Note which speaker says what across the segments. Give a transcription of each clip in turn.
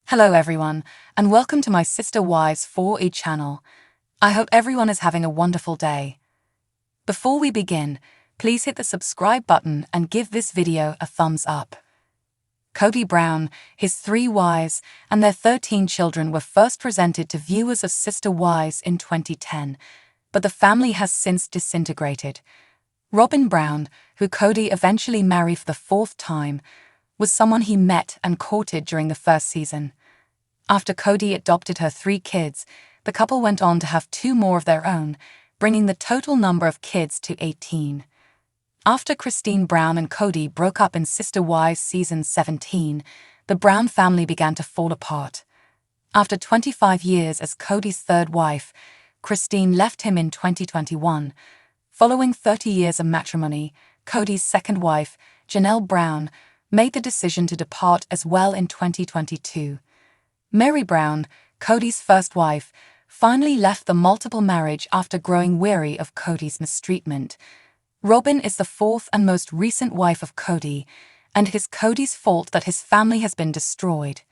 Speaker 1: Hello everyone, and welcome to my Sister Wives 4E channel. I hope everyone is having a wonderful day. Before we begin, please hit the subscribe button and give this video a thumbs up. Kody Brown, his 3 wives, and their 13 children were first presented to viewers of Sister Wives in 2010, but the family has since disintegrated. Robin Brown, who Kody eventually married for the 4th time, was someone he met and courted during the first season. After Kody adopted her 3 kids, the couple went on to have 2 more of their own, bringing the total number of kids to 18. After Christine Brown and Kody broke up in Sister Wives season 17, the Brown family began to fall apart. After 25 years as Kody's 3rd wife, Christine left him in 2021. Following 30 years of matrimony, Kody's 2nd wife, Janelle Brown, made the decision to depart as well in 2022. Mary Brown, Kody's 1st wife, finally left the multiple marriage after growing weary of Kody's mistreatment. Robin is the 4th and most recent wife of Kody, and it is Kody's fault that his family has been destroyed.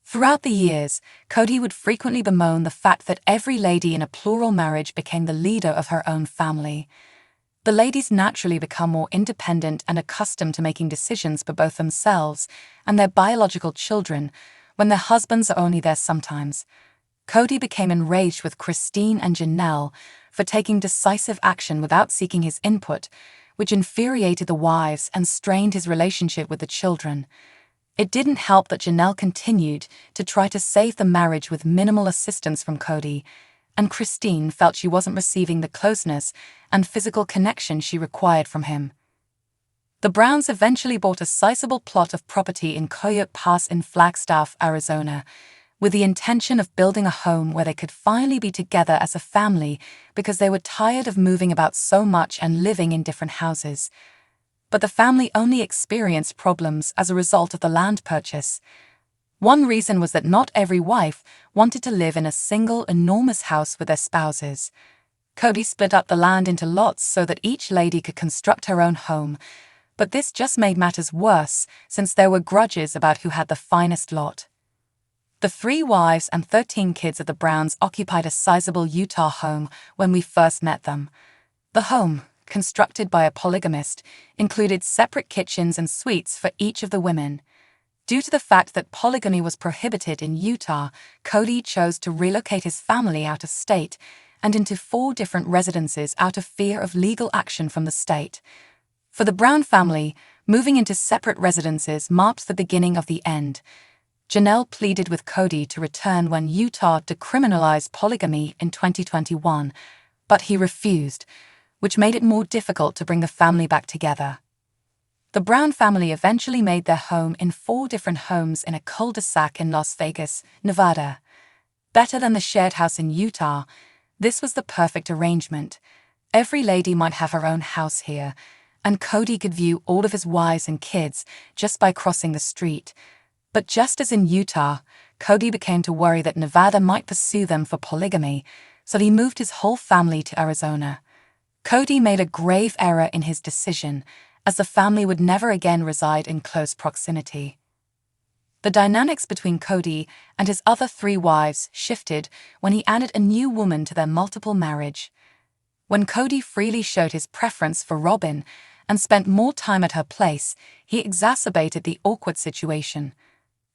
Speaker 1: Throughout the years, Kody would frequently bemoan the fact that every lady in a plural marriage became the leader of her own family. The ladies naturally become more independent and accustomed to making decisions for both themselves and their biological children, when their husbands are only there sometimes. Kody became enraged with Christine and Janelle for taking decisive action without seeking his input, which infuriated the wives and strained his relationship with the children. It didn't help that Janelle continued to try to save the marriage with minimal assistance from Kody, and Christine felt she wasn't receiving the closeness and physical connection she required from him. The Browns eventually bought a sizable plot of property in Coyote Pass in Flagstaff, Arizona, with the intention of building a home where they could finally be together as a family because they were tired of moving about so much and living in different houses. But the family only experienced problems as a result of the land purchase. One reason was that not every wife wanted to live in a single enormous house with their spouses. Kody split up the land into lots so that each lady could construct her own home, but this just made matters worse since there were grudges about who had the finest lot. The 3 wives and 13 kids of the Browns occupied a sizable Utah home when we first met them. The home, constructed by a polygamist, included separate kitchens and suites for each of the women. Due to the fact that polygamy was prohibited in Utah, Kody chose to relocate his family out of state and into 4 different residences out of fear of legal action from the state. For the Brown family, moving into separate residences marked the beginning of the end. Janelle pleaded with Kody to return when Utah decriminalized polygamy in 2021, but he refused, which made it more difficult to bring the family back together. The Brown family eventually made their home in 4 different homes in a cul-de-sac in Las Vegas, Nevada. Better than the shared house in Utah, this was the perfect arrangement. Every lady might have her own house here, and Kody could view all of his wives and kids just by crossing the street. But just as in Utah, Kody began to worry that Nevada might pursue them for polygamy, so he moved his whole family to Arizona. Kody made a grave error in his decision, as the family would never again reside in close proximity. The dynamics between Kody and his other 3 wives shifted when he added a new woman to their multiple marriage. When Kody freely showed his preference for Robin and spent more time at her place, he exacerbated the awkward situation.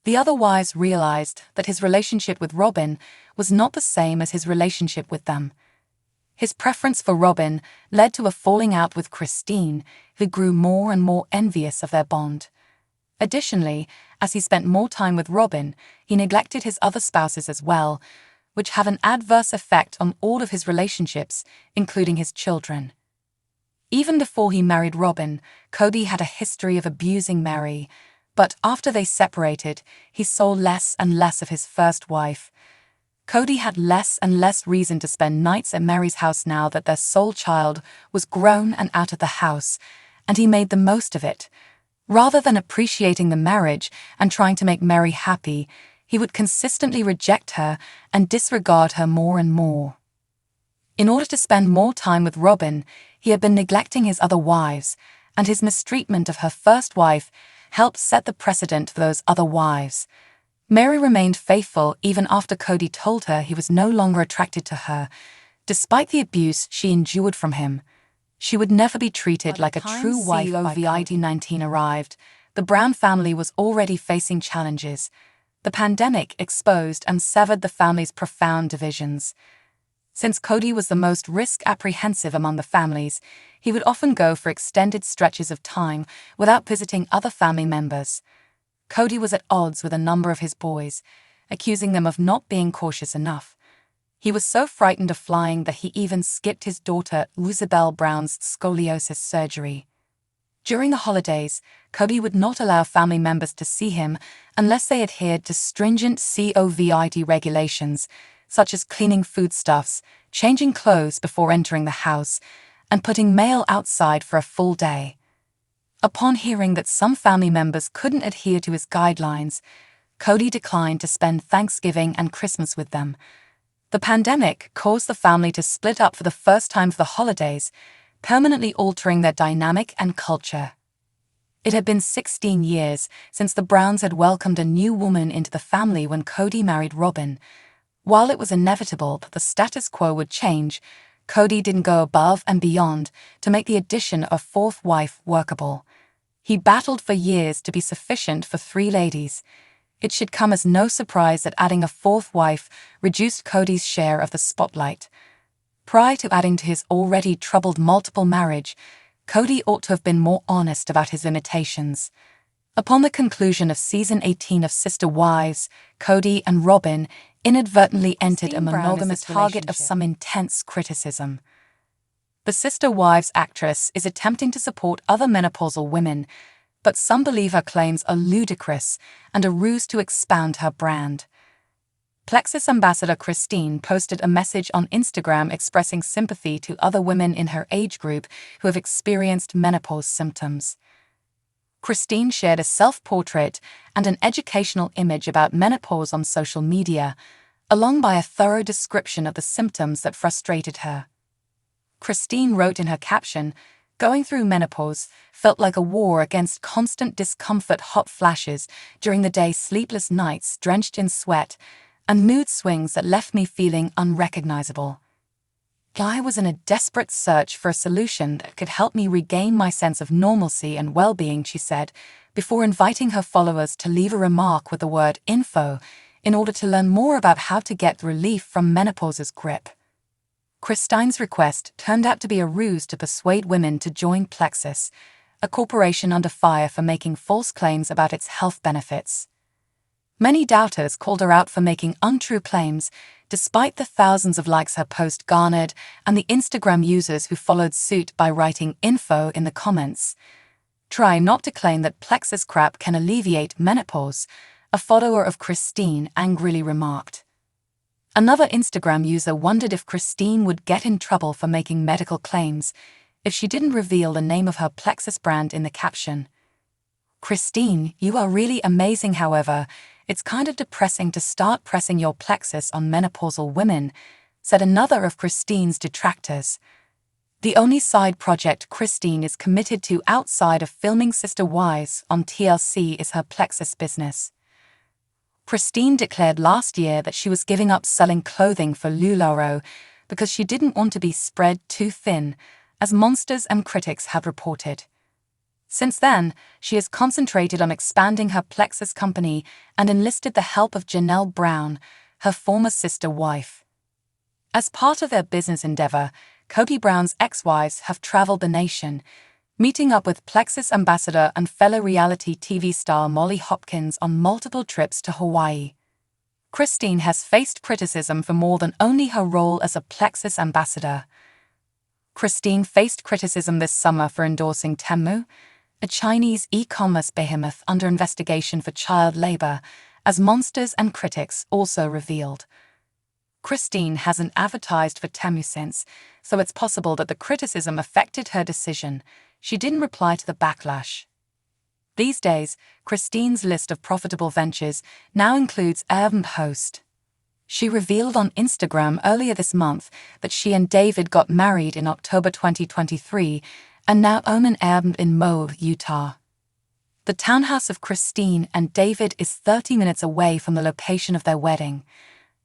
Speaker 1: The other wives realized that his relationship with Robin was not the same as his relationship with them. His preference for Robin led to a falling out with Christine, who grew more and more envious of their bond. Additionally, as he spent more time with Robin, he neglected his other spouses as well, which have an adverse effect on all of his relationships, including his children. Even before he married Robin, Kody had a history of abusing Mary, but after they separated, he saw less and less of his first wife. Kody had less and less reason to spend nights at Mary's house now that their sole child was grown and out of the house, and he made the most of it. Rather than appreciating the marriage and trying to make Mary happy, he would consistently reject her and disregard her more and more. In order to spend more time with Robin, he had been neglecting his other wives, and his mistreatment of her first wife helped set the precedent for those other wives. Mary remained faithful even after Kody told her he was no longer attracted to her. Despite the abuse she endured from him, she would never be treated like a true wife. COVID-19 arrived. The Brown family was already facing challenges. The pandemic exposed and severed the family's profound divisions. Since Kody was the most risk-apprehensive among the families, he would often go for extended stretches of time without visiting other family members. Kody was at odds with a number of his boys, accusing them of not being cautious enough. He was so frightened of flying that he even skipped his daughter Isabel Brown's scoliosis surgery. During the holidays, Kody would not allow family members to see him unless they adhered to stringent COVID regulations, such as cleaning foodstuffs, changing clothes before entering the house, and putting mail outside for a full day. Upon hearing that some family members couldn't adhere to his guidelines, Kody declined to spend Thanksgiving and Christmas with them. The pandemic caused the family to split up for the first time for the holidays, permanently altering their dynamic and culture. It had been 16 years since the Browns had welcomed a new woman into the family when Kody married Robyn. While it was inevitable that the status quo would change, Kody didn't go above and beyond to make the addition of a fourth wife workable. He battled for years to be sufficient for 3 ladies. It should come as no surprise that adding a fourth wife reduced Kody's share of the spotlight. Prior to adding to his already troubled multiple marriage, Kody ought to have been more honest about his limitations. Upon the conclusion of Season 18 of Sister Wives, Kody and Robyn inadvertently entered a monogamous target of some intense criticism. The Sister Wives actress is attempting to support other menopausal women, but some believe her claims are ludicrous and a ruse to expand her brand. Plexus ambassador Christine posted a message on Instagram expressing sympathy to other women in her age group who have experienced menopause symptoms. Christine shared a self-portrait and an educational image about menopause on social media, along with a thorough description of the symptoms that frustrated her. Christine wrote in her caption, "Going through menopause felt like a war against constant discomfort, hot flashes during the day, sleepless nights drenched in sweat, and mood swings that left me feeling unrecognizable. I was in a desperate search for a solution that could help me regain my sense of normalcy and well-being," she said, before inviting her followers to leave a remark with the word info in order to learn more about how to get relief from menopause's grip. Christine's request turned out to be a ruse to persuade women to join Plexus, a corporation under fire for making false claims about its health benefits. Many doubters called her out for making untrue claims, despite the thousands of likes her post garnered and the Instagram users who followed suit by writing info in the comments. "Try not to claim that Plexus crap can alleviate menopause," a follower of Christine angrily remarked. Another Instagram user wondered if Christine would get in trouble for making medical claims if she didn't reveal the name of her Plexus brand in the caption. "Christine, you are really amazing, however, it's kind of depressing to start pressing your Plexus on menopausal women," said another of Christine's detractors. The only side project Christine is committed to outside of filming Sister Wives on TLC is her Plexus business. Christine declared last year that she was giving up selling clothing for LuLaRoe because she didn't want to be spread too thin, as monsters and critics had reported. Since then, she has concentrated on expanding her Plexus company and enlisted the help of Janelle Brown, her former sister wife. As part of their business endeavor, Kody Brown's ex-wives have traveled the nation, meeting up with Plexus ambassador and fellow reality TV star Molly Hopkins on multiple trips to Hawaii. Christine has faced criticism for more than only her role as a Plexus ambassador. Christine faced criticism this summer for endorsing Temu, a Chinese e-commerce behemoth under investigation for child labor, as monsters and critics also revealed. Christine hasn't advertised for Temu since, so it's possible that the criticism affected her decision. She didn't reply to the backlash. These days, Christine's list of profitable ventures now includes Airbnb host. She revealed on Instagram earlier this month that she and David got married in October 2023 and now own an Airbnb in Moab, Utah. The townhouse of Christine and David is 30 minutes away from the location of their wedding.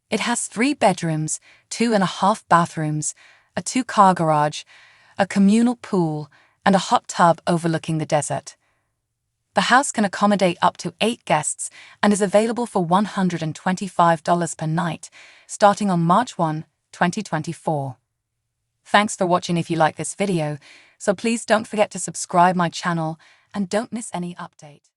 Speaker 1: It has 3 bedrooms, 2.5 bathrooms, a 2-car garage, a communal pool, and a hot tub overlooking the desert. The house can accommodate up to 8 guests and is available for $125 per night, starting on March 1, 2024. Thanks for watching. If you like this video, so please don't forget to subscribe my channel and don't miss any update.